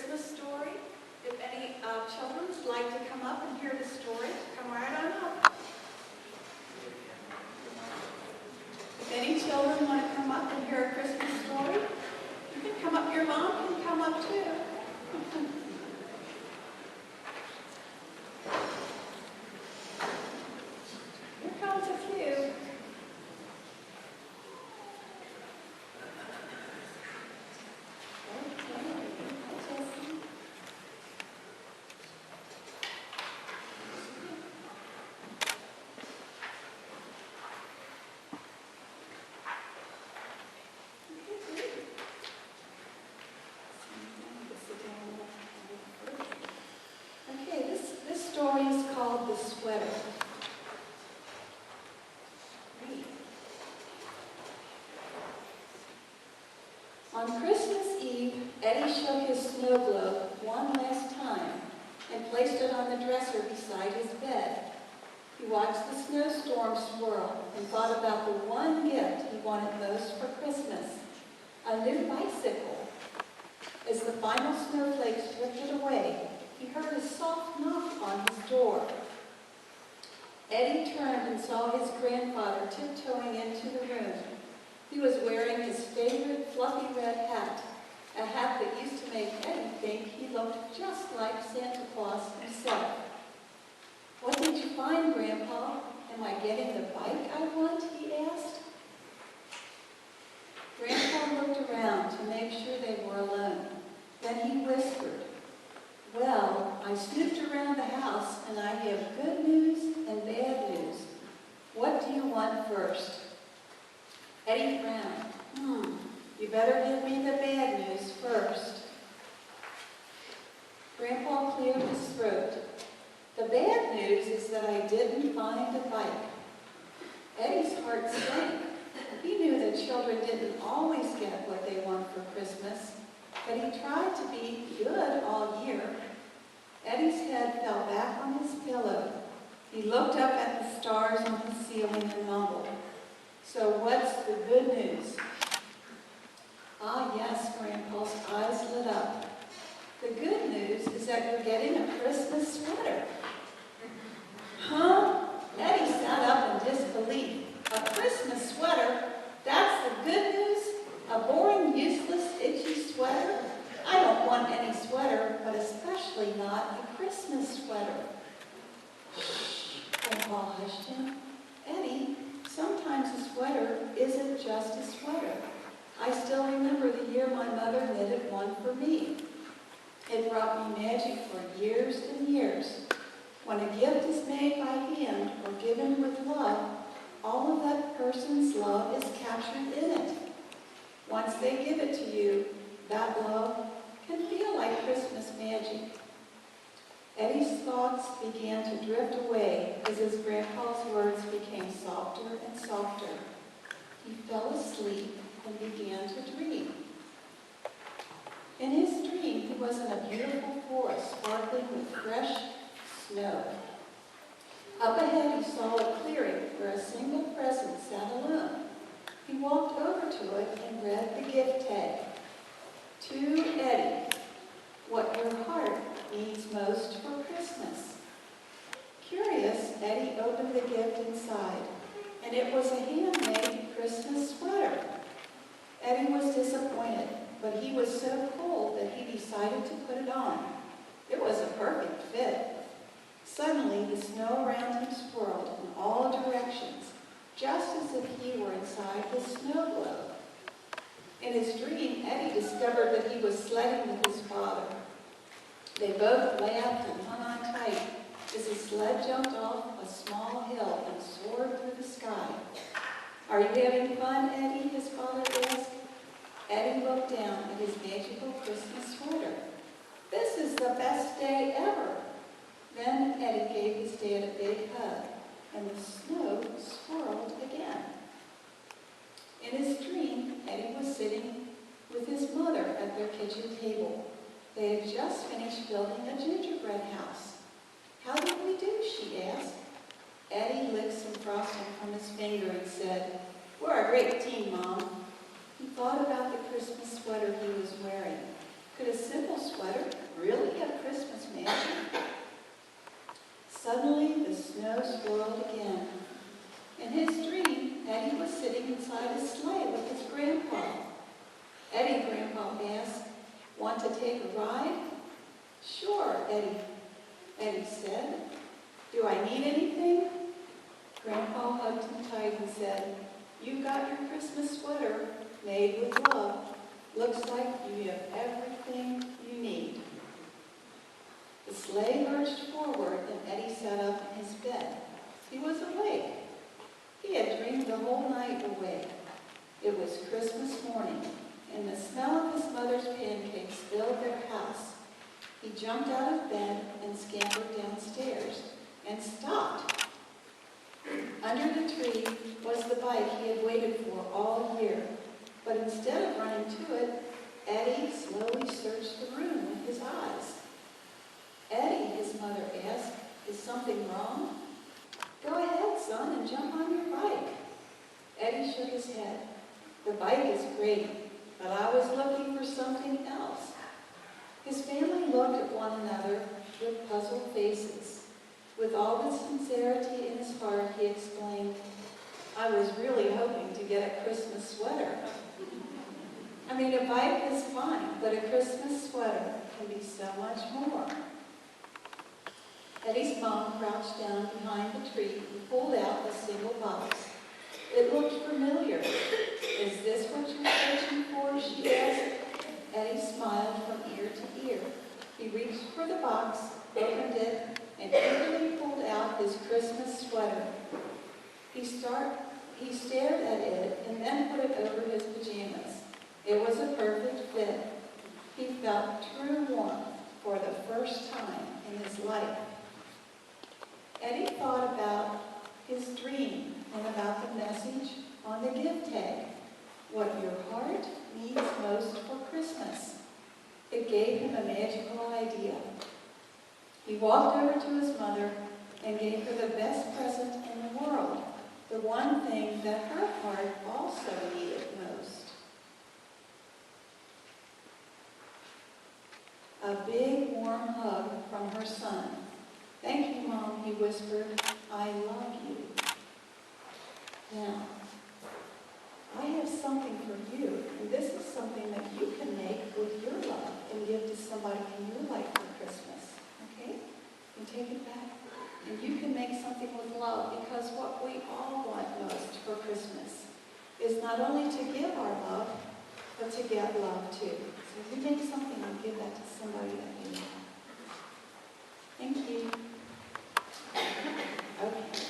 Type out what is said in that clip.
Christmas story. If any children would like to come up and hear the story, come right on up. If any children want to come up and hear a Christmas story, you can come up. Your mom can come up too. Here comes a few. This story is called The Sweater. On Christmas Eve, Eddie shook his snow globe one last time and placed it on the dresser beside his bed. He watched the snowstorm swirl and thought about the one gift he wanted most for Christmas, a new bicycle. As the final snowflakes drifted away, he heard a soft knock on his door. Eddie turned and saw his grandfather tiptoeing into the room. He was wearing his favorite fluffy red hat, a hat that used to make Eddie think he looked just like Santa Claus himself. "What did you find, Grandpa? Am I getting the bike I want?" he asked. Grandpa looked around to make sure they were alone. Then he whispered, "Well, I snooped around the house and I have good news and bad news. What do you want first?" Eddie frowned. You better give me the bad news first." Grandpa cleared his throat. "The bad news is that I didn't find a bike." Eddie's heart sank. He knew that children didn't always get what they want for Christmas, but he tried to be good all year. Eddie's head fell back on his pillow. He looked up at the stars on the ceiling and mumbled, "So what's the good news?" "Ah, yes," Grandpa's eyes lit up. "The good news is that you're getting a Christmas sweater." "Huh?" Eddie sat up in disbelief. "A Christmas sweater? That's the good news? A boring, useless, itchy sweater? I don't want any sweater, but especially not a Christmas sweater." "Shh," Grandpa hushed him. "Eddie, sometimes a sweater isn't just a sweater. I still remember the year my mother knitted one for me. It brought me magic for years and years. When a gift is made by hand or given with love, all of that person's love is captured in it. Once they give it to you, that love can feel like Christmas magic." Eddie's thoughts began to drift away as his grandpa's words became softer and softer. He fell asleep and began to dream. In his dream, he was in a beautiful forest sparkling with fresh snow. Up ahead, he saw a clearing where a single present sat alone. He walked over to it and read the gift tag. "To Eddie, what your heart needs most for Christmas." Curious, Eddie opened the gift inside, and it was a handmade Christmas sweater. Eddie was disappointed, but he was so cold that he decided to put it on. It was a perfect fit. Suddenly, the snow around him swirled in all directions, just as if he were inside the snow globe. In his dream, Eddie discovered that he was sledding with his father. They both laughed and hung on tight as the sled jumped off a small hill and soared through the sky. "Are you having fun, Eddie?" his father asked. Eddie looked down at his magical Christmas sweater. "This is the best day ever." Then Eddie gave his dad a big hug, and the snow swirled again. In his dream, Eddie was sitting with his mother at their kitchen table. They had just finished building a gingerbread house. "How did we do?" she asked. Eddie licked some frosting from his finger and said, "We're a great team, Mom." He thought about the Christmas sweater he was wearing. Could a simple sweater want to take a ride? Sure, Eddie said. Do I need anything? Grandpa hugged him tight and said, "You've got your Christmas sweater made with love. Looks like you have everything you need." The sleigh lurched forward and Eddie sat up in his bed. He was awake. He had dreamed the whole night away. It was Christmas morning, and the smell of his mother's pancakes filled their house. He jumped out of bed and scampered downstairs and stopped. Under the tree was the bike he had waited for all year, but instead of running to it, Eddie slowly searched the room with his eyes. "Eddie," his mother asked, "is something wrong?" "Go ahead, son, and jump on your bike." Eddie shook his head. "The bike is great, but I was looking for something else." His family looked at one another with puzzled faces. With all the sincerity in his heart, he exclaimed, "I was really hoping to get a Christmas sweater." I mean, a bike is fine, but a Christmas sweater can be so much more. Eddie's mom crouched down behind the tree and pulled out a single box. It looked familiar. "Is this what you're searching for?" she asked. Eddie smiled from ear to ear. He reached for the box, opened it, and eagerly pulled out his Christmas sweater. He stared at it and then put it over his pajamas. It was a perfect fit. He felt true warmth for the first time in his life. Eddie thought about his dream and about the message on the gift tag. What your heart needs most for Christmas. It gave him a magical idea. He walked over to his mother and gave her the best present in the world, the one thing that her heart also needed most. A big, warm hug from her son. "Thank you, Mom," he whispered. "I love you." Now, I have something for you, and this is something that you can make with your love and give to somebody in your life for Christmas. Okay? You take it back. And you can make something with love, because what we all want most for Christmas is not only to give our love, but to get love too. So you make something and give that to somebody that you love. Thank you. Okay.